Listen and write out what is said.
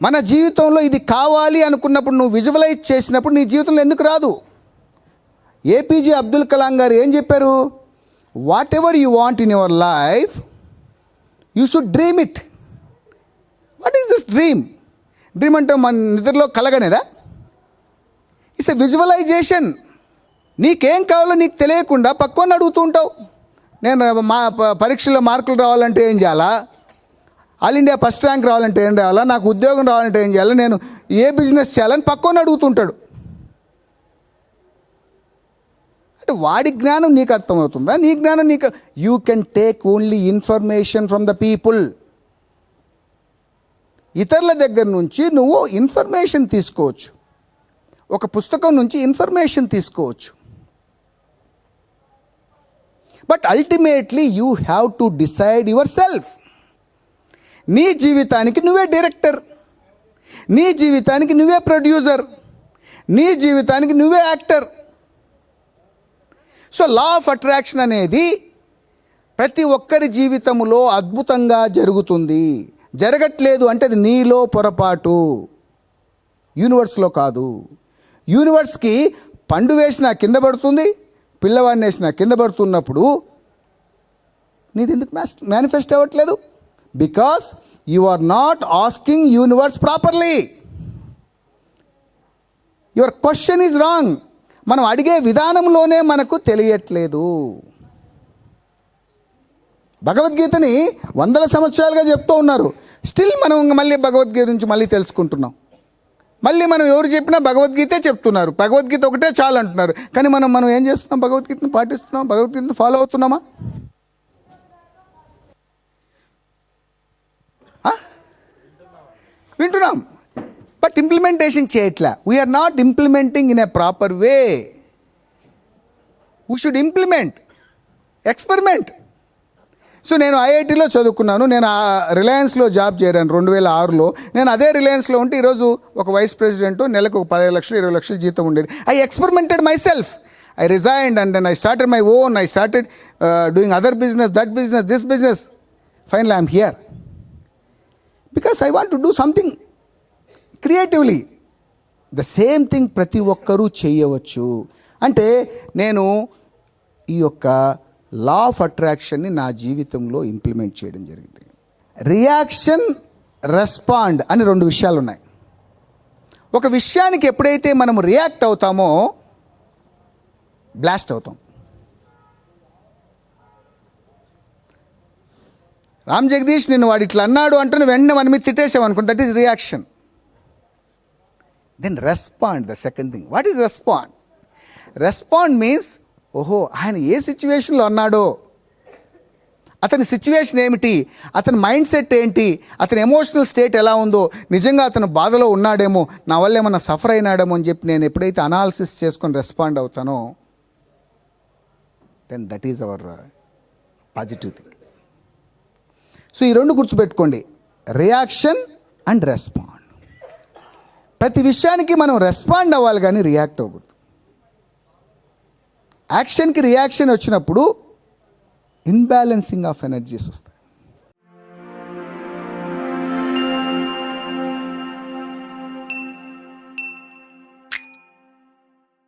మన జీవితంలో ఇది కావాలి అనుకున్నప్పుడు నువ్వు విజువలైజ్ చేసినప్పుడు నీ జీవితంలో ఎందుకు రాదు? ఏపీజే అబ్దుల్ కలాం గారు ఏం చెప్పారు? What ever you want in your life you should dream it. What is this dream? Dream అంటే మన నిద్రలో కలగనేదా? It's a visualisation. నీకేం కావాలో నీకు తెలియకుండా పక్కన అడుగుతూ ఉంటావు. నేను పరీక్షల్లో మార్కులు రావాలంటే ఏం చేయాలా? ఆల్ ఇండియా ఫస్ట్ ర్యాంక్ రావాలంటే ఏం రావాలా? నాకు ఉద్యోగం రావాలంటే ఏం చేయాలా? నేను ఏ బిజినెస్ చేయాలని పక్కన అడుగుతుంటాడు. అంటే వాడి జ్ఞానం నీకు అర్థమవుతుందా? నీ జ్ఞానం నీకు. You can take only information from the people. ఇతరుల దగ్గర నుంచి నువ్వు ఇన్ఫర్మేషన్ తీసుకోవచ్చు. ఒక పుస్తకం నుంచి ఇన్ఫర్మేషన్ తీసుకోవచ్చు. But ultimately you have to decide your self. నీ జీవితానికి నువ్వే డైరెక్టర్, నీ జీవితానికి నువ్వే ప్రొడ్యూసర్, నీ జీవితానికి నువ్వే actor. So law of attraction అనేది ప్రతి ఒక్కరి జీవితంలో అద్భుతంగా జరుగుతుంది. జరగట్లేదు అంటే అది నీలో పొరపాటు, యూనివర్స్లో కాదు. యూనివర్స్కి పండు వేసినా కింద పడుతుంది, పిల్లవాడిని వేసినా కింద పడుతున్నప్పుడు నీది ఎందుకు మేనిఫెస్ట్ అవ్వట్లేదు? Because you are not asking universe properly. Your question is wrong. మనం అడిగే విధానంలోనే మనకు తెలియట్లేదు. భగవద్గీతని వందల సంవత్సరాలుగా చెప్తూ ఉన్నారు. స్టిల్ మనం మళ్ళీ భగవద్గీత నుంచి మళ్ళీ తెలుసుకుంటున్నాం. మళ్ళీ మనం ఎవరు చెప్పినా భగవద్గీతే చెప్తున్నారు. భగవద్గీత ఒకటే చాలు అంటున్నారు. కానీ మనం ఏం చేస్తున్నాం? భగవద్గీతను పాటిస్తున్నాం? భగవద్గీతను ఫాలో అవుతున్నామా? వింటున్నాం, బట్ ఇంప్లిమెంటేషన్ చేయట్లా. We're not implementing in a proper way. We should implement, experiment. So నేను ఐఐటీలో చదువుకున్నాను. నేను రిలయన్స్లో జాబ్ చేరాను 2006లో. నేను అదే రిలయన్స్లో ఉంటే ఈరోజు ఒక వైస్ ప్రెసిడెంట్, నెలకు 15 లక్షలు 20 లక్షల జీతం ఉండేది. I experimented myself. I resigned and then I started my own. I started doing other business, that business, this business. Finally I'm here because I want to do something creatively. The same thing ప్రతి ఒక్కరూ చేయవచ్చు. అంటే నేను ఈ యొక్క law of అట్రాక్షన్ని నా జీవితంలో implement చేయడం జరిగింది. రియాక్షన్, రెస్పాండ్ అని 2 విషయాలు ఉన్నాయి. ఒక విషయానికి ఎప్పుడైతే మనం రియాక్ట్ అవుతామో బ్లాస్ట్ అవుతాం. రామ్ జగదీష్ నిన్ను వాడు ఇట్లా అన్నాడు అంటూ వెంటనే మన మీద తిట్టేసాం అనుకోండి, that is reaction. Then respond, the second thing. What is respond? Respond means, ఓహో ఆయన ఏ సిచ్యువేషన్లో అన్నాడో, అతని సిచ్యువేషన్ ఏమిటి, అతని మైండ్ సెట్ ఏంటి, అతని ఎమోషనల్ స్టేట్ ఎలా ఉందో, నిజంగా అతను బాధలో ఉన్నాడేమో, నా వల్ల ఏమన్నా సఫర్ అయినాడేమో అని చెప్పి నేను ఎప్పుడైతే అనాలిసిస్ చేసుకొని రెస్పాండ్ అవుతానో, then that is our positive thing. So ఈ 2 గుర్తుపెట్టుకోండి, రియాక్షన్ అండ్ రెస్పాండ్. ప్రతి విషయానికి మనం రెస్పాండ్ అవ్వాలి కానీ రియాక్ట్ అవ్వకూడదు. యాక్షన్కి రియాక్షన్ వచ్చినప్పుడు ఇన్బ్యాలెన్సింగ్ ఆఫ్ ఎనర్జీస్ వస్తాయి.